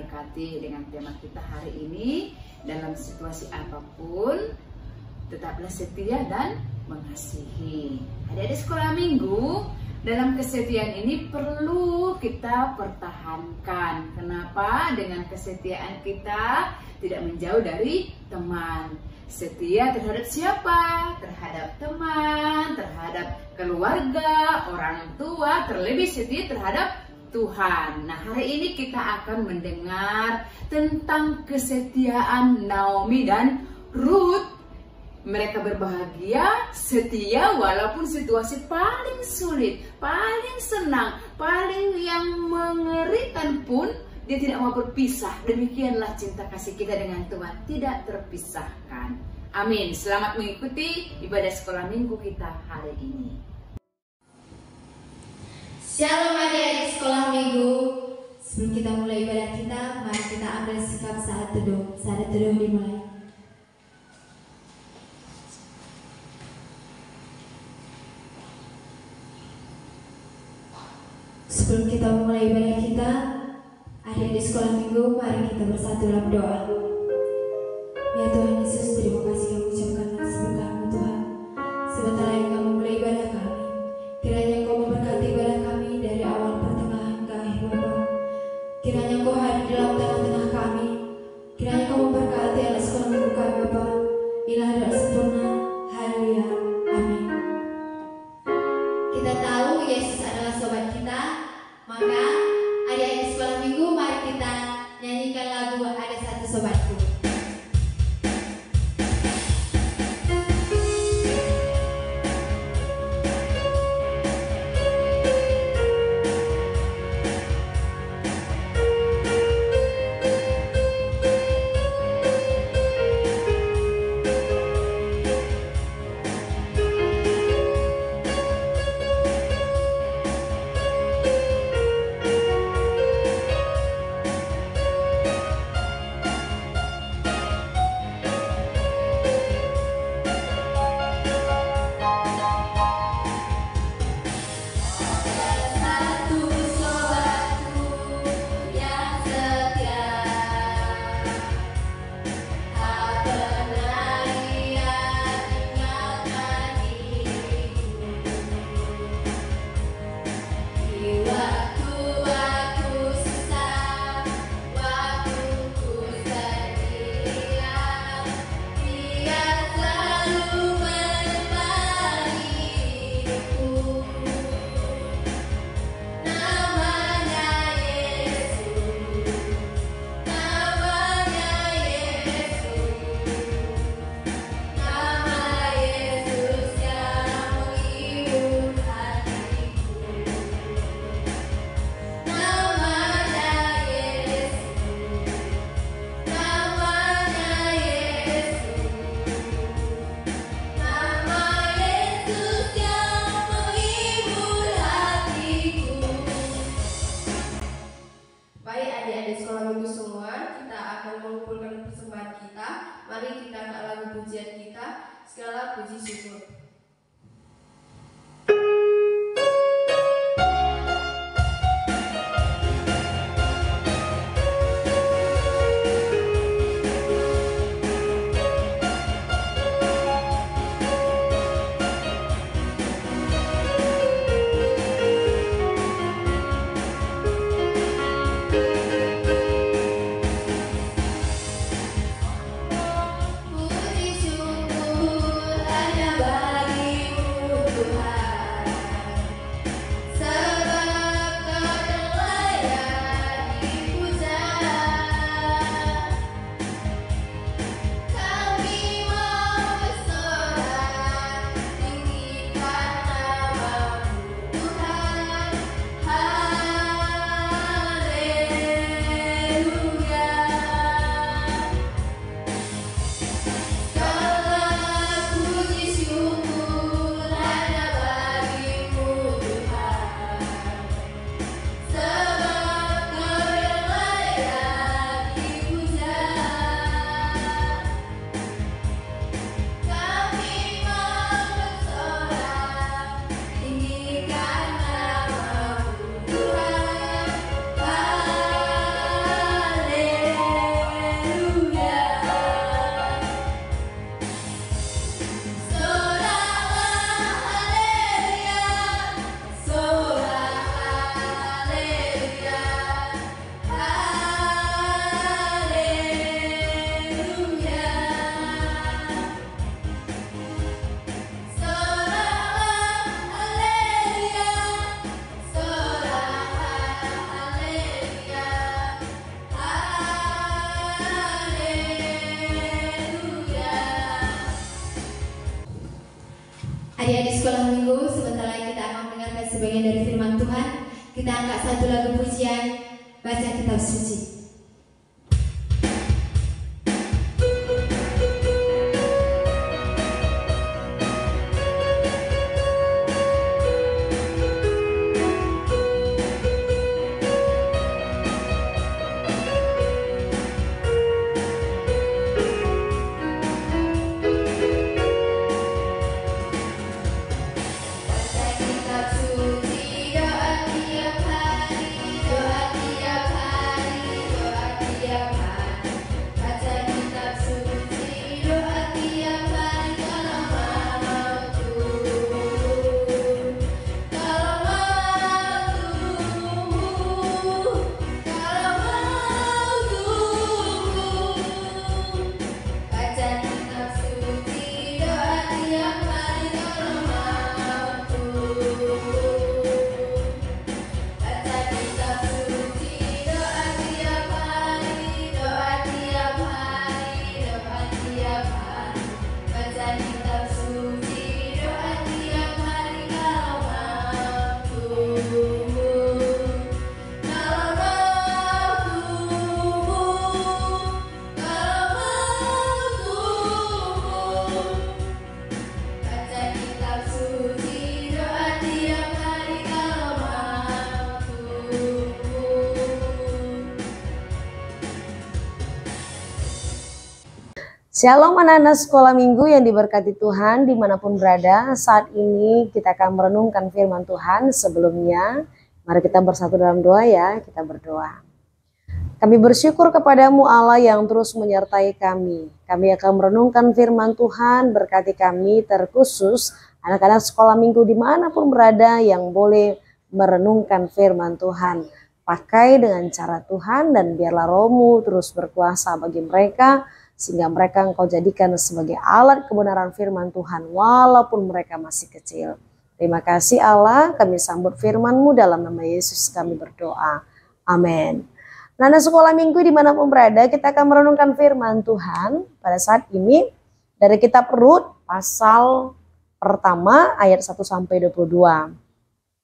memberkati dengan tema kita hari ini. Dalam situasi apapun, tetaplah setia dan mengasihi. Adik-adik sekolah minggu, dalam kesetiaan ini perlu kita pertahankan. Kenapa? Dengan kesetiaan kita tidak menjauh dari teman. Setia terhadap siapa? Terhadap teman, terhadap keluarga, orang tua, terlebih setia terhadap Tuhan. Nah, hari ini kita akan mendengar tentang kesetiaan Naomi dan Ruth. Mereka berbahagia, setia walaupun situasi paling sulit, paling senang, paling yang mengerikan pun dia tidak mau berpisah. Demikianlah cinta kasih kita dengan Tuhan, tidak terpisahkan. Amin. Selamat mengikuti ibadah sekolah minggu kita hari ini. Shalom adik-adik sekolah minggu. Sebelum kita mulai ibadah kita, mari kita ambil sikap saat teduh. Saat teduh dimulai. Sebelum kita memulai ibadah kita, adik-adik sekolah minggu, mari kita bersatu dalam doa. Ya Tuhan Yesus, terima kasih kami ucapkan atas berkat-Mu Tuhan. Sebentar lagi kami mulai ibadah kami. Kiranya Engkau memberkati ibadah kami dari awal pertengahan ke akhir Bapa. Kiranya Engkau hadir dalam tengah-tengah kami. Kiranya Engkau memberkati anak sekolah minggu kami Bapa. Ilahi dan sempurna. Haleluya. Amin. Kita tahu Yesus adalah sobat kita, maka adik-adik sekolah minggu, mari kita nyanyikan lagu Ada Satu Sobatku. Puji syukur hanya Adik-adik sekolah minggu, sebentar lagi kita akan mendengarkan sebagian dari firman Tuhan. Kita angkat satu lagu pujian, baca kitab suci. Shalom anak-anak sekolah minggu yang diberkati Tuhan dimanapun berada. Saat ini kita akan merenungkan firman Tuhan. Sebelumnya mari kita bersatu dalam doa ya. Kita berdoa. Kami bersyukur kepadamu Allah yang terus menyertai kami. Kami akan merenungkan firman Tuhan. Berkati kami terkhusus anak-anak sekolah minggu dimanapun berada yang boleh merenungkan firman Tuhan. Pakai dengan cara Tuhan dan biarlah Roh-Mu terus berkuasa bagi mereka. Sehingga mereka Engkau jadikan sebagai alat kebenaran firman Tuhan walaupun mereka masih kecil. Terima kasih Allah, kami sambut firman-Mu dalam nama Yesus kami berdoa. Amin. Nah, sekolah minggu dimanapun berada, kita akan merenungkan firman Tuhan pada saat ini dari kitab Rut pasal pertama ayat 1-22.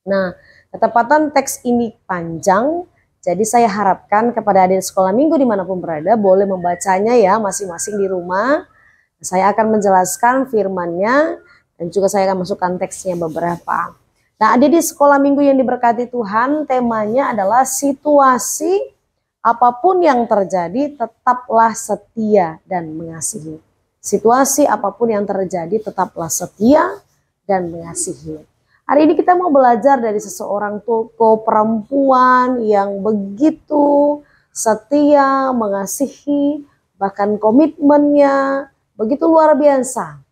Nah, ketepatan teks ini panjang. Jadi saya harapkan kepada adik sekolah minggu dimanapun berada boleh membacanya ya masing-masing di rumah. Saya akan menjelaskan firman-Nya dan juga saya akan masukkan teksnya beberapa. Nah, adik di sekolah minggu yang diberkati Tuhan, temanya adalah situasi apapun yang terjadi tetaplah setia dan mengasihi. Situasi apapun yang terjadi tetaplah setia dan mengasihi. Hari ini kita mau belajar dari seseorang tokoh perempuan yang begitu setia, mengasihi, bahkan komitmennya begitu luar biasa.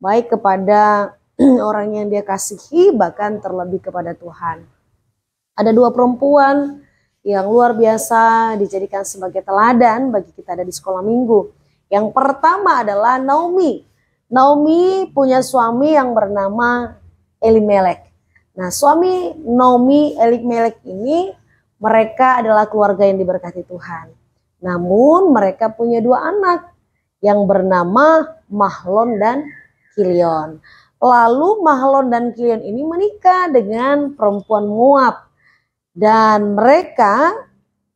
Baik kepada orang yang dia kasihi, bahkan terlebih kepada Tuhan. Ada dua perempuan yang luar biasa dijadikan sebagai teladan bagi kita ada di sekolah minggu. Yang pertama adalah Naomi. Naomi punya suami yang bernama Elimelek. Nah, suami Naomi, Elimelek ini mereka adalah keluarga yang diberkati Tuhan. Namun mereka punya dua anak yang bernama Mahlon dan Kilion. Lalu Mahlon dan Kilion ini menikah dengan perempuan Moab. Dan mereka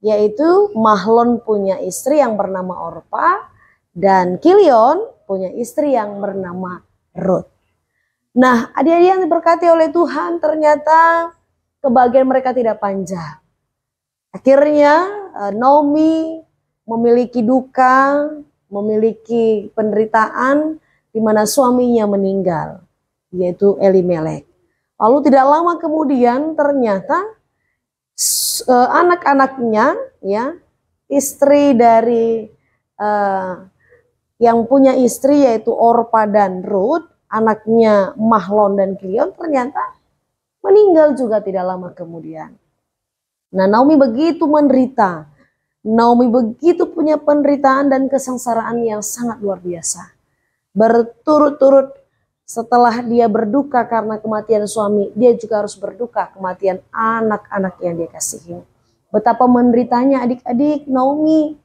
yaitu Mahlon punya istri yang bernama Orpa dan Kilion punya istri yang bernama Rut. Nah, adik-adik yang diberkati oleh Tuhan ternyata kebahagiaan mereka tidak panjang. Akhirnya Naomi memiliki duka, memiliki penderitaan di mana suaminya meninggal, yaitu Elimelek. Lalu tidak lama kemudian ternyata anak-anaknya, ya, istri dari yang punya istri yaitu Orpa dan Rut, anaknya Mahlon dan Kilion ternyata meninggal juga tidak lama kemudian. Nah, Naomi begitu menderita. Naomi begitu punya penderitaan dan kesengsaraan yang sangat luar biasa. Berturut-turut setelah dia berduka karena kematian suami, dia juga harus berduka kematian anak-anak yang dia kasihi. Betapa menderitanya adik-adik Naomi.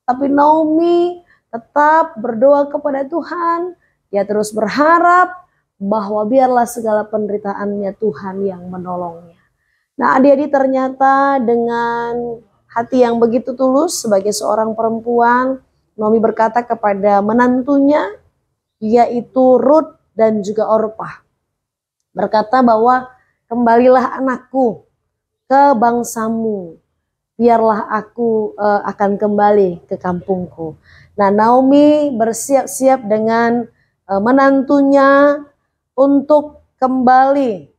Tapi Naomi tetap berdoa kepada Tuhan. Dia terus berharap bahwa biarlah segala penderitaannya Tuhan yang menolongnya. Nah, adik-adik, ternyata dengan hati yang begitu tulus sebagai seorang perempuan, Naomi berkata kepada menantunya, yaitu Rut dan juga Orpah. Berkata bahwa kembalilah anakku ke bangsamu, biarlah aku akan kembali ke kampungku. Nah, Naomi bersiap-siap dengan menantunya untuk kembali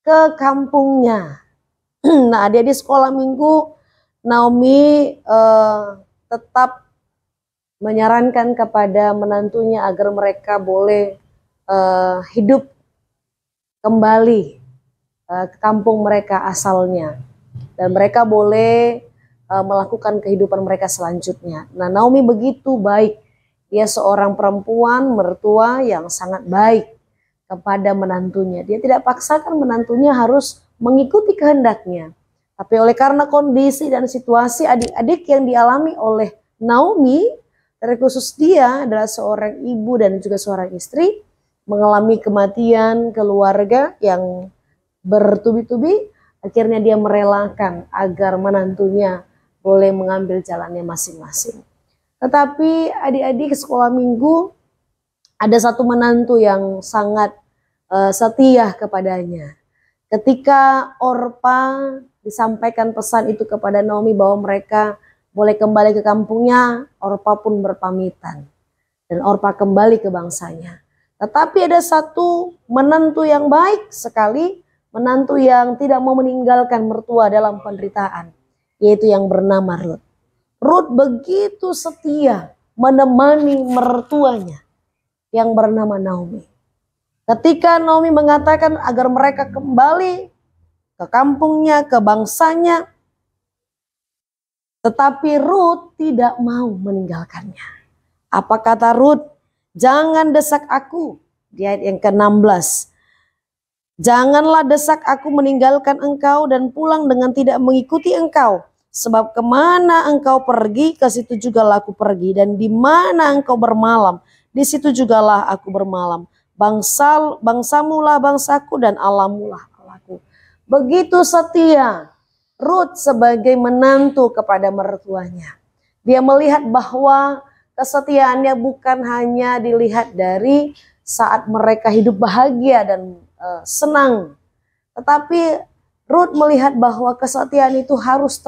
ke kampungnya. Nah, dia di sekolah minggu, Naomi tetap menyarankan kepada menantunya agar mereka boleh hidup kembali ke kampung mereka asalnya, dan mereka boleh melakukan kehidupan mereka selanjutnya. Nah, Naomi begitu baik, dia seorang perempuan mertua yang sangat baik kepada menantunya. Dia tidak paksakan menantunya harus mengikuti kehendaknya. Tapi oleh karena kondisi dan situasi adik-adik yang dialami oleh Naomi, terkhusus dia adalah seorang ibu dan juga seorang istri, mengalami kematian keluarga yang bertubi-tubi, akhirnya dia merelakan agar menantunya boleh mengambil jalannya masing-masing. Tetapi adik-adik sekolah minggu, ada satu menantu yang sangat setia kepadanya. Ketika Orpah disampaikan pesan itu kepada Naomi bahwa mereka boleh kembali ke kampungnya, Orpah pun berpamitan. Dan Orpah kembali ke bangsanya. Tetapi ada satu menantu yang baik sekali, menantu yang tidak mau meninggalkan mertua dalam penderitaan, yaitu yang bernama Rut. Rut begitu setia menemani mertuanya yang bernama Naomi. Ketika Naomi mengatakan agar mereka kembali ke kampungnya, ke bangsanya, tetapi Rut tidak mau meninggalkannya. Apa kata Rut? Jangan desak aku. Di ayat yang ke-16. Janganlah desak aku meninggalkan engkau dan pulang dengan tidak mengikuti engkau. Sebab kemana engkau pergi, ke situ jugalah aku pergi. Dan di mana engkau bermalam, di situ jugalah aku bermalam. Bangsamulah bangsaku dan Allahmulah Allahku. Begitu setia Rut sebagai menantu kepada mertuanya. Dia melihat bahwa kesetiaannya bukan hanya dilihat dari saat mereka hidup bahagia dan senang. Tetapi Rut melihat bahwa kesetiaan itu harus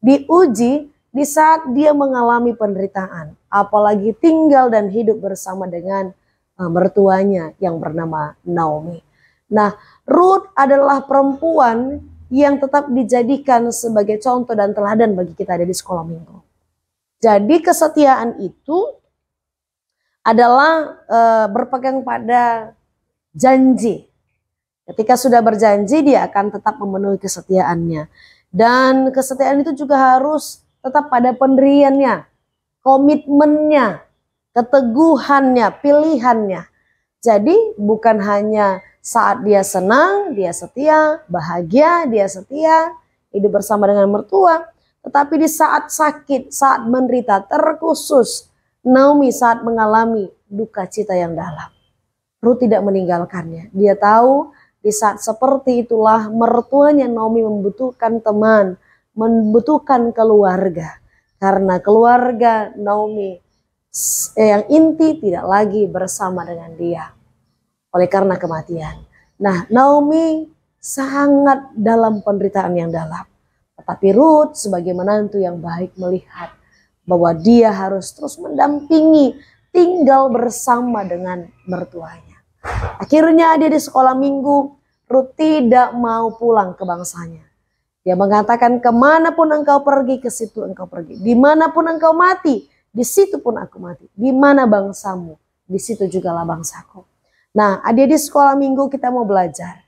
diuji di saat dia mengalami penderitaan. Apalagi tinggal dan hidup bersama dengan mertuanya yang bernama Naomi. Nah, Rut adalah perempuan yang tetap dijadikan sebagai contoh dan teladan bagi kita ada di sekolah minggu. Jadi kesetiaan itu adalah berpegang pada janji. Ketika sudah berjanji, dia akan tetap memenuhi kesetiaannya. Dan kesetiaan itu juga harus tetap pada pendiriannya, komitmennya, keteguhannya, pilihannya. Jadi bukan hanya saat dia senang, dia setia, bahagia, dia setia, hidup bersama dengan mertua. Tetapi di saat sakit, saat menderita, terkhusus Naomi saat mengalami duka cita yang dalam, Rut tidak meninggalkannya. Dia tahu di saat seperti itulah mertuanya Naomi membutuhkan teman, membutuhkan keluarga. Karena keluarga Naomi yang inti tidak lagi bersama dengan dia oleh karena kematian. Nah, Naomi sangat dalam penderitaan yang dalam. Tetapi Rut sebagai menantu yang baik melihat bahwa dia harus terus mendampingi, tinggal bersama dengan mertuanya. Akhirnya dia di sekolah minggu, Rut tidak mau pulang ke bangsanya. Dia mengatakan, kemanapun engkau pergi, ke situ engkau pergi. Dimanapun engkau mati, di situ pun aku mati. Di mana bangsamu, di situ jugalah bangsaku. Nah, adik di sekolah minggu kita mau belajar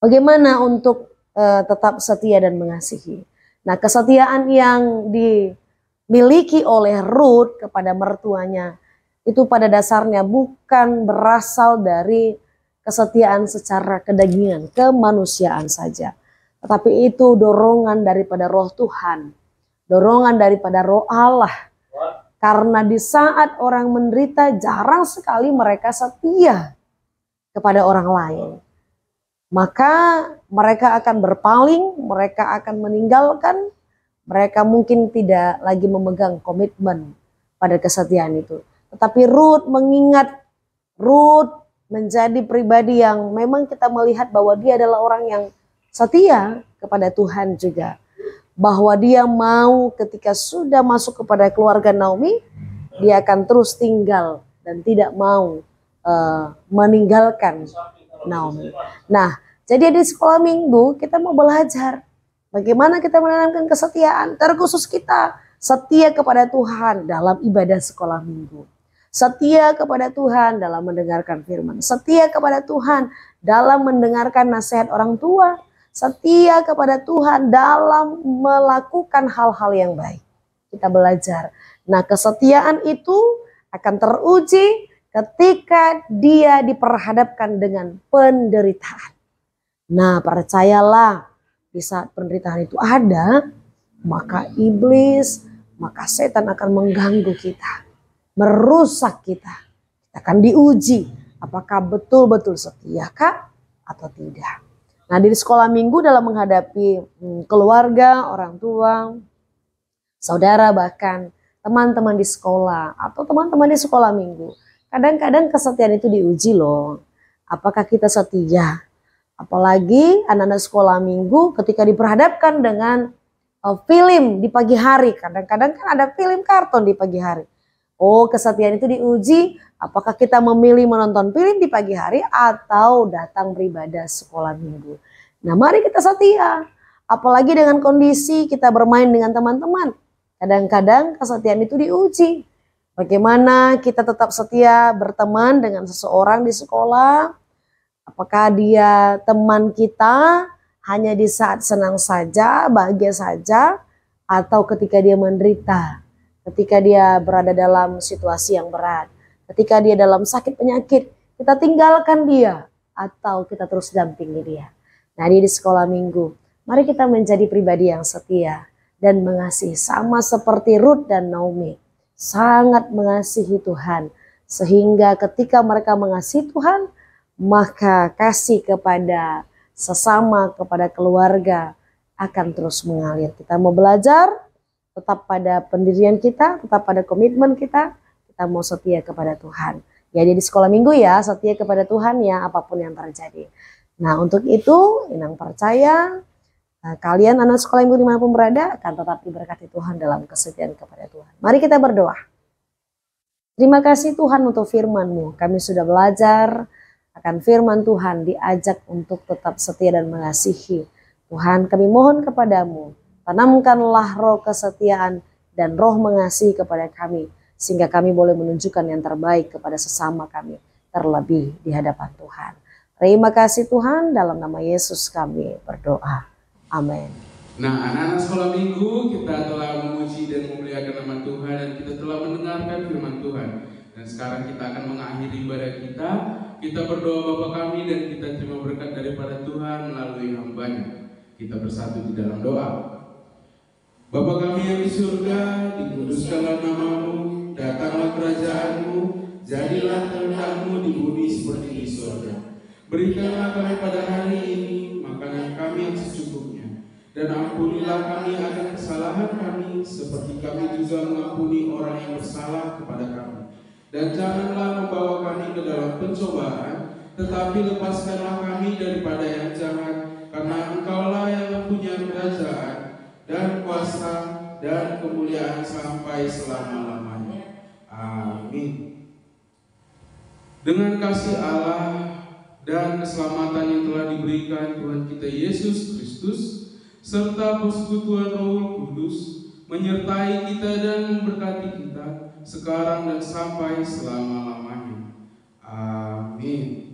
bagaimana untuk tetap setia dan mengasihi. Nah, kesetiaan yang dimiliki oleh Rut kepada mertuanya itu pada dasarnya bukan berasal dari kesetiaan secara kedagingan, kemanusiaan saja. Tetapi itu dorongan daripada roh Tuhan, dorongan daripada roh Allah. Karena di saat orang menderita jarang sekali mereka setia kepada orang lain. Maka mereka akan berpaling, mereka akan meninggalkan, mereka mungkin tidak lagi memegang komitmen pada kesetiaan itu. Tetapi Ruth mengingat, Ruth menjadi pribadi yang memang kita melihat bahwa dia adalah orang yang setia kepada Tuhan juga. Bahwa dia mau ketika sudah masuk kepada keluarga Naomi, dia akan terus tinggal dan tidak mau meninggalkan Naomi. Nah, jadi di sekolah minggu kita mau belajar bagaimana kita menanamkan kesetiaan, terkhusus kita setia kepada Tuhan dalam ibadah sekolah minggu. Setia kepada Tuhan dalam mendengarkan firman. Setia kepada Tuhan dalam mendengarkan nasihat orang tua. Setia kepada Tuhan dalam melakukan hal-hal yang baik. Kita belajar. Nah, kesetiaan itu akan teruji ketika dia diperhadapkan dengan penderitaan. Nah, percayalah, di saat penderitaan itu ada, maka iblis, maka setan akan mengganggu kita, merusak kita. Kita akan diuji apakah betul-betul setia kah atau tidak. Nah, di sekolah minggu dalam menghadapi keluarga, orang tua, saudara, bahkan teman-teman di sekolah atau teman-teman di sekolah minggu, kadang-kadang kesetiaan itu diuji loh. Apakah kita setia? Apalagi anak-anak sekolah minggu ketika diperhadapkan dengan film di pagi hari. Kadang-kadang kan ada film kartun di pagi hari. Oh, kesetiaan itu diuji. Apakah kita memilih menonton film di pagi hari atau datang beribadah sekolah minggu. Nah, mari kita setia. Apalagi dengan kondisi kita bermain dengan teman-teman. Kadang-kadang kesetiaan itu diuji. Bagaimana kita tetap setia berteman dengan seseorang di sekolah. Apakah dia teman kita hanya di saat senang saja, bahagia saja, atau ketika dia menderita, ketika dia berada dalam situasi yang berat, ketika dia dalam sakit penyakit, kita tinggalkan dia, atau kita terus dampingi dia. Nah, di sekolah minggu, mari kita menjadi pribadi yang setia dan mengasihi, sama seperti Ruth dan Naomi, sangat mengasihi Tuhan, sehingga ketika mereka mengasihi Tuhan, maka kasih kepada sesama, kepada keluarga akan terus mengalir. Kita mau belajar, tetap pada pendirian kita, tetap pada komitmen kita mau setia kepada Tuhan. Ya, di sekolah minggu ya, setia kepada Tuhan ya, apapun yang terjadi. Nah, untuk itu, Inang percaya kalian anak sekolah minggu dimanapun berada akan tetap diberkati Tuhan dalam kesetiaan kepada Tuhan. Mari kita berdoa. Terima kasih Tuhan untuk firman-Mu. Kami sudah belajar akan firman Tuhan, diajak untuk tetap setia dan mengasihi. Tuhan, kami mohon kepadamu, tanamkanlah roh kesetiaan dan roh mengasihi kepada kami, sehingga kami boleh menunjukkan yang terbaik kepada sesama kami, terlebih di hadapan Tuhan. Terima kasih Tuhan, dalam nama Yesus kami berdoa. Amin. Nah, anak-anak sekolah minggu, kita telah memuji dan memuliakan nama Tuhan, dan kita telah mendengarkan firman Tuhan. Dan sekarang kita akan mengakhiri ibadah kita. Kita berdoa Bapa kami dan kita terima berkat daripada Tuhan melalui hamba-Nya. Kita bersatu di dalam doa. Bapa kami yang di surga, dikuduskanlah nama-Mu, datanglah kerajaan-Mu, jadilah kehendak-Mu di bumi seperti di surga. Berikanlah kami pada hari ini makanan kami yang secukupnya, dan ampunilah kami akan kesalahan kami, seperti kami juga mengampuni orang yang bersalah kepada kami. Dan janganlah membawa kami ke dalam pencobaan, tetapi lepaskanlah kami daripada yang jahat, karena Engkaulah yang mempunyai kerajaan dan kuasa dan kemuliaan sampai selama-lamanya. Amin. Dengan kasih Allah dan keselamatan yang telah diberikan Tuhan kita Yesus Kristus, serta persekutuan Roh Kudus, menyertai kita dan memberkati kita sekarang dan sampai selama-lamanya. Amin.